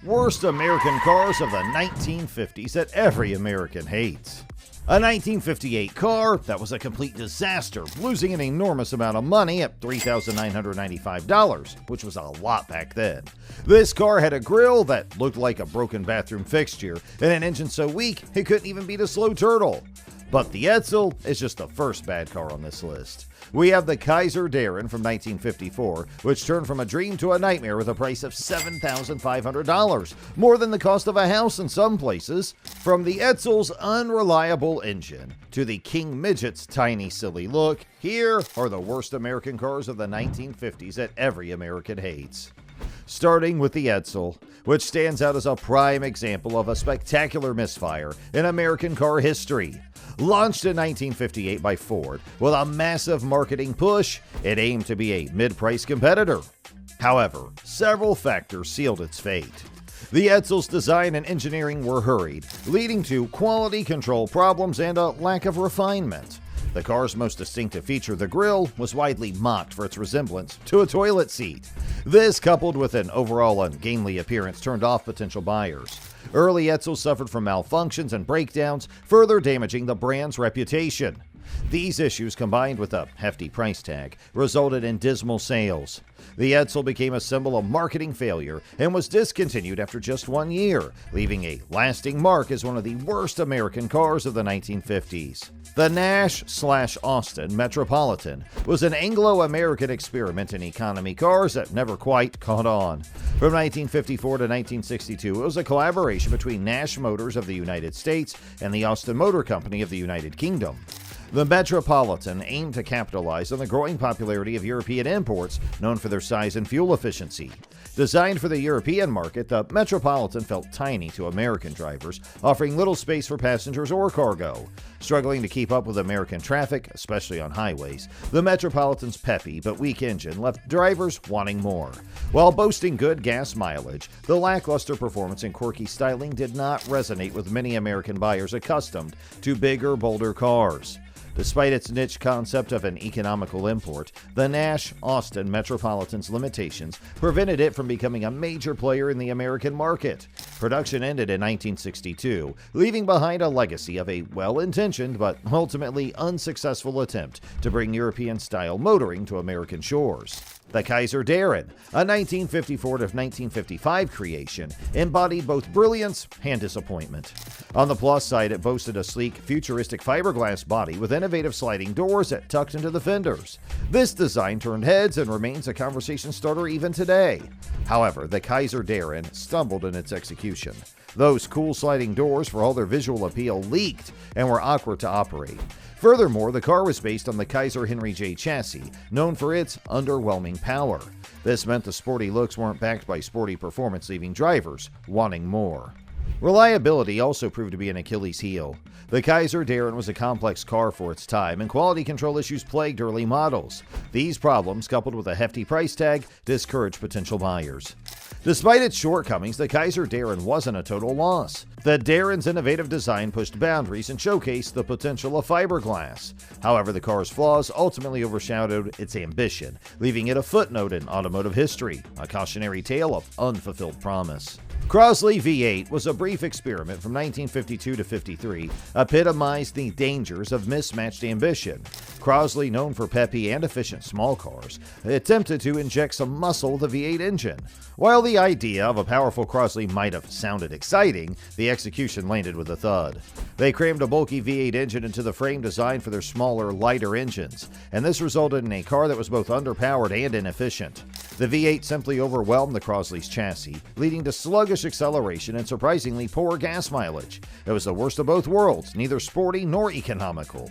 Worst American cars of the 1950s that every American hates. A 1958 car that was a complete disaster, losing an enormous amount of money at $3,995, which was a lot back then. This car had a grille that looked like a broken bathroom fixture and an engine so weak it couldn't even beat a slow turtle. But the Edsel is just the first bad car on this list. We have the Kaiser Darrin from 1954, which turned from a dream to a nightmare with a price of $7,500, more than the cost of a house in some places. From the Edsel's unreliable engine to the King Midget's tiny silly look, here are the worst American cars of the 1950s that every American hates. Starting with the Edsel, which stands out as a prime example of a spectacular misfire in American car history. Launched in 1958 by Ford with a massive marketing push, it aimed to be a mid-price competitor. However, several factors sealed its fate. The Edsel's design and engineering were hurried, leading to quality control problems and a lack of refinement. The car's most distinctive feature, the grille, was widely mocked for its resemblance to a toilet seat. This, coupled with an overall ungainly appearance, turned off potential buyers. Early Edsel suffered from malfunctions and breakdowns, further damaging the brand's reputation. These issues, combined with a hefty price tag, resulted in dismal sales. The Edsel became a symbol of marketing failure and was discontinued after just 1 year, leaving a lasting mark as one of the worst American cars of the 1950s. The Nash/Austin Metropolitan was an Anglo-American experiment in economy cars that never quite caught on. From 1954 to 1962, it was a collaboration between Nash Motors of the United States and the Austin Motor Company of the United Kingdom. The Metropolitan aimed to capitalize on the growing popularity of European imports, known for their size and fuel efficiency. Designed for the European market, the Metropolitan felt tiny to American drivers, offering little space for passengers or cargo. Struggling to keep up with American traffic, especially on highways, the Metropolitan's peppy but weak engine left drivers wanting more. While boasting good gas mileage, the lackluster performance and quirky styling did not resonate with many American buyers accustomed to bigger, bolder cars. Despite its niche concept of an economical import, the Nash/Austin Metropolitan's limitations prevented it from becoming a major player in the American market. Production ended in 1962, leaving behind a legacy of a well-intentioned but ultimately unsuccessful attempt to bring European-style motoring to American shores. The Kaiser Darrin, a 1954 to 1955 creation, embodied both brilliance and disappointment. On the plus side, it boasted a sleek, futuristic fiberglass body with innovative sliding doors that tucked into the fenders. This design turned heads and remains a conversation starter even today. However, the Kaiser Darrin stumbled in its execution. Those cool sliding doors, for all their visual appeal, leaked and were awkward to operate. Furthermore, the car was based on the Kaiser Henry J chassis, known for its underwhelming power. This meant the sporty looks weren't backed by sporty performance, leaving drivers wanting more. Reliability also proved to be an Achilles heel. The Kaiser Darrin was a complex car for its time, and quality control issues plagued early models. These problems, coupled with a hefty price tag, discouraged potential buyers. Despite its shortcomings, the Kaiser Darrin wasn't a total loss. The Darrin's innovative design pushed boundaries and showcased the potential of fiberglass. However, the car's flaws ultimately overshadowed its ambition, leaving it a footnote in automotive history, a cautionary tale of unfulfilled promise. Crosley V8 was a brief experiment from 1952 to 53, epitomized the dangers of mismatched ambition. Crosley, known for peppy and efficient small cars, attempted to inject some muscle with the V8 engine. While the idea of a powerful Crosley might have sounded exciting, the execution landed with a thud. They crammed a bulky V8 engine into the frame designed for their smaller, lighter engines, and this resulted in a car that was both underpowered and inefficient. The V8 simply overwhelmed the Crosley's chassis, leading to sluggish acceleration and surprisingly poor gas mileage. It was the worst of both worlds, neither sporty nor economical.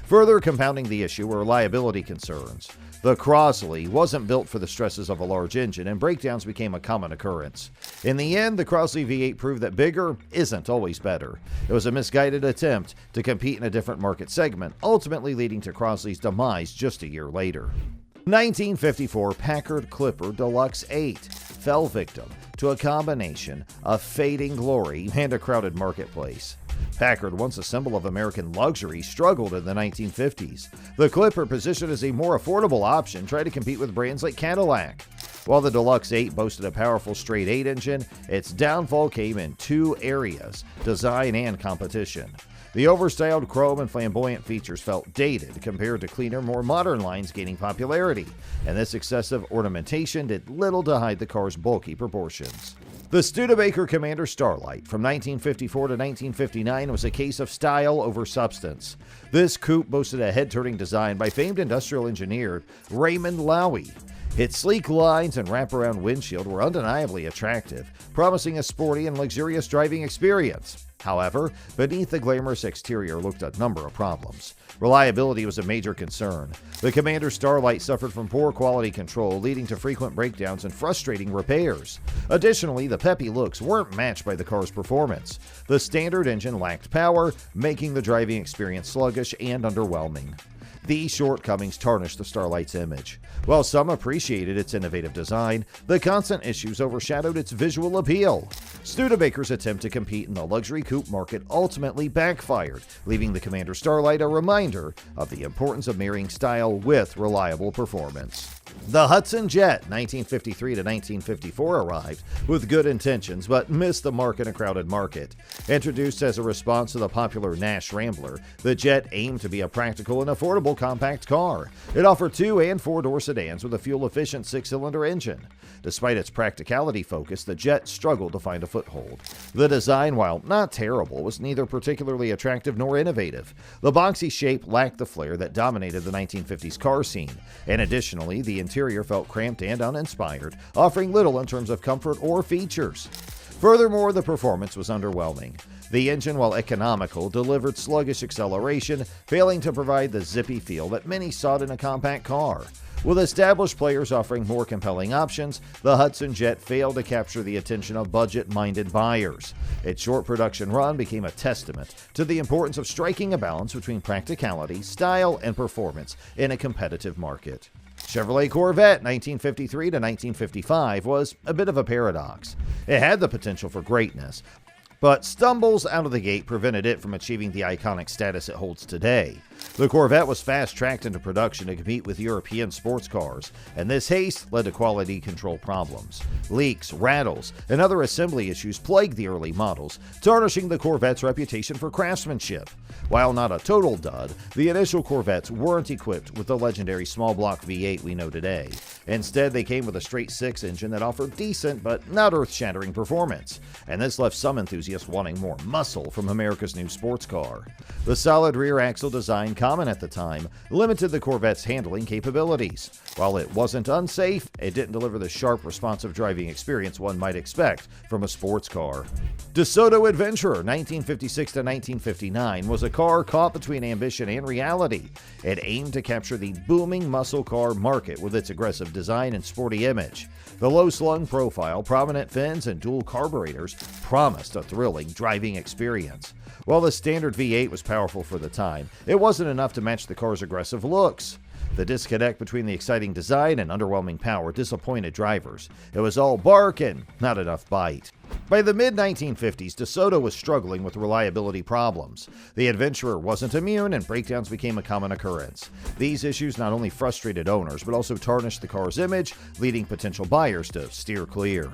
Further compounding the issue were reliability concerns. The Crosley wasn't built for the stresses of a large engine, and breakdowns became a common occurrence. In the end, the Crosley V8 proved that bigger isn't always better. It was a misguided attempt to compete in a different market segment, ultimately leading to Crosley's demise just a year later. 1954 Packard Clipper Deluxe 8 fell victim to a combination of fading glory and a crowded marketplace. Packard, once a symbol of American luxury, struggled in the 1950s. The Clipper, positioned as a more affordable option, tried to compete with brands like Cadillac. While the Deluxe 8 boasted a powerful straight 8 engine, its downfall came in two areas: design and competition. The overstyled chrome and flamboyant features felt dated compared to cleaner, more modern lines gaining popularity, and this excessive ornamentation did little to hide the car's bulky proportions. The Studebaker Commander Starlight from 1954 to 1959 was a case of style over substance. This coupe boasted a head-turning design by famed industrial engineer Raymond Loewy. Its sleek lines and wraparound windshield were undeniably attractive, promising a sporty and luxurious driving experience. However, beneath the glamorous exterior lurked a number of problems. Reliability was a major concern. The Commander Starlight suffered from poor quality control, leading to frequent breakdowns and frustrating repairs. Additionally, the peppy looks weren't matched by the car's performance. The standard engine lacked power, making the driving experience sluggish and underwhelming. These shortcomings tarnished the Starlight's image. While some appreciated its innovative design, the constant issues overshadowed its visual appeal. Studebaker's attempt to compete in the luxury coupe market ultimately backfired, leaving the Commander Starlight a reminder of the importance of marrying style with reliable performance. The Hudson Jet, 1953 to 1954, arrived with good intentions but missed the mark in a crowded market. Introduced as a response to the popular Nash Rambler, the Jet aimed to be a practical and affordable compact car. It offered 2- and 4-door sedans with a fuel-efficient 6-cylinder engine. Despite its practicality focus, the Jet struggled to find a foothold. The design, while not terrible, was neither particularly attractive nor innovative. The boxy shape lacked the flair that dominated the 1950s car scene, and additionally, the interior felt cramped and uninspired, offering little in terms of comfort or features. Furthermore, the performance was underwhelming. The engine, while economical, delivered sluggish acceleration, failing to provide the zippy feel that many sought in a compact car. With established players offering more compelling options, the Hudson Jet failed to capture the attention of budget-minded buyers. Its short production run became a testament to the importance of striking a balance between practicality, style, and performance in a competitive market. Chevrolet Corvette 1953 to 1955 was a bit of a paradox. It had the potential for greatness, but stumbles out of the gate prevented it from achieving the iconic status it holds today. The Corvette was fast-tracked into production to compete with European sports cars, and this haste led to quality control problems. Leaks, rattles, and other assembly issues plagued the early models, tarnishing the Corvette's reputation for craftsmanship. While not a total dud, the initial Corvettes weren't equipped with the legendary small-block V8 we know today. Instead, they came with a straight-six engine that offered decent but not earth-shattering performance, and this left some enthusiasts wanting more muscle from America's new sports car. The solid rear axle design, common at the time, limited the Corvette's handling capabilities. While it wasn't unsafe, it didn't deliver the sharp, responsive driving experience one might expect from a sports car. DeSoto Adventurer 1956 to 1959 was a car caught between ambition and reality. It aimed to capture the booming muscle car market with its aggressive design and sporty image. The low-slung profile, prominent fins, and dual carburetors promised a thrilling driving experience. While the standard V8 was powerful for the time, it wasn't enough to match the car's aggressive looks. The disconnect between the exciting design and underwhelming power disappointed drivers. It was all bark and not enough bite. By the mid-1950s, DeSoto was struggling with reliability problems. The Adventurer wasn't immune, and breakdowns became a common occurrence. These issues not only frustrated owners, but also tarnished the car's image, leading potential buyers to steer clear.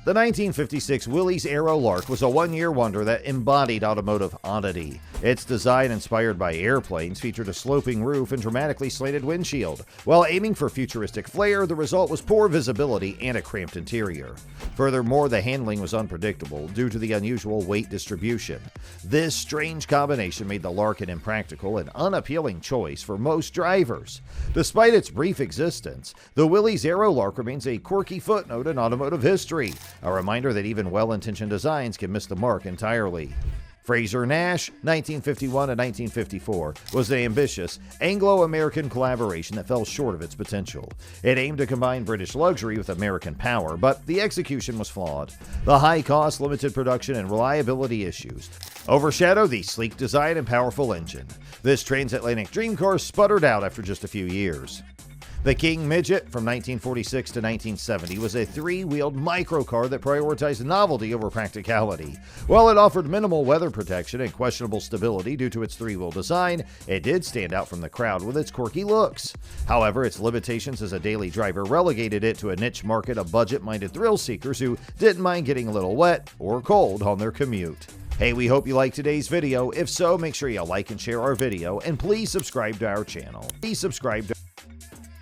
The 1956 Willys Aero Lark was a one-year wonder that embodied automotive oddity. Its design, inspired by airplanes, featured a sloping roof and dramatically slanted windshield. While aiming for futuristic flair, the result was poor visibility and a cramped interior. Furthermore, the handling was unpredictable due to the unusual weight distribution. This strange combination made the Lark an impractical and unappealing choice for most drivers. Despite its brief existence, the Willys Aero Lark remains a quirky footnote in automotive history, a reminder that even well-intentioned designs can miss the mark entirely. Frazer Nash, 1951 to 1954, was an ambitious Anglo-American collaboration that fell short of its potential. It aimed to combine British luxury with American power, but the execution was flawed. The high cost, limited production, and reliability issues overshadowed the sleek design and powerful engine. This transatlantic dream car sputtered out after just a few years. The King Midget from 1946 to 1970 was a three-wheeled microcar that prioritized novelty over practicality. While it offered minimal weather protection and questionable stability due to its three-wheel design, it did stand out from the crowd with its quirky looks. However, its limitations as a daily driver relegated it to a niche market of budget-minded thrill seekers who didn't mind getting a little wet or cold on their commute. Hey, we hope you liked today's video. If so, make sure you like and share our video, and please subscribe to our channel. Please subscribe to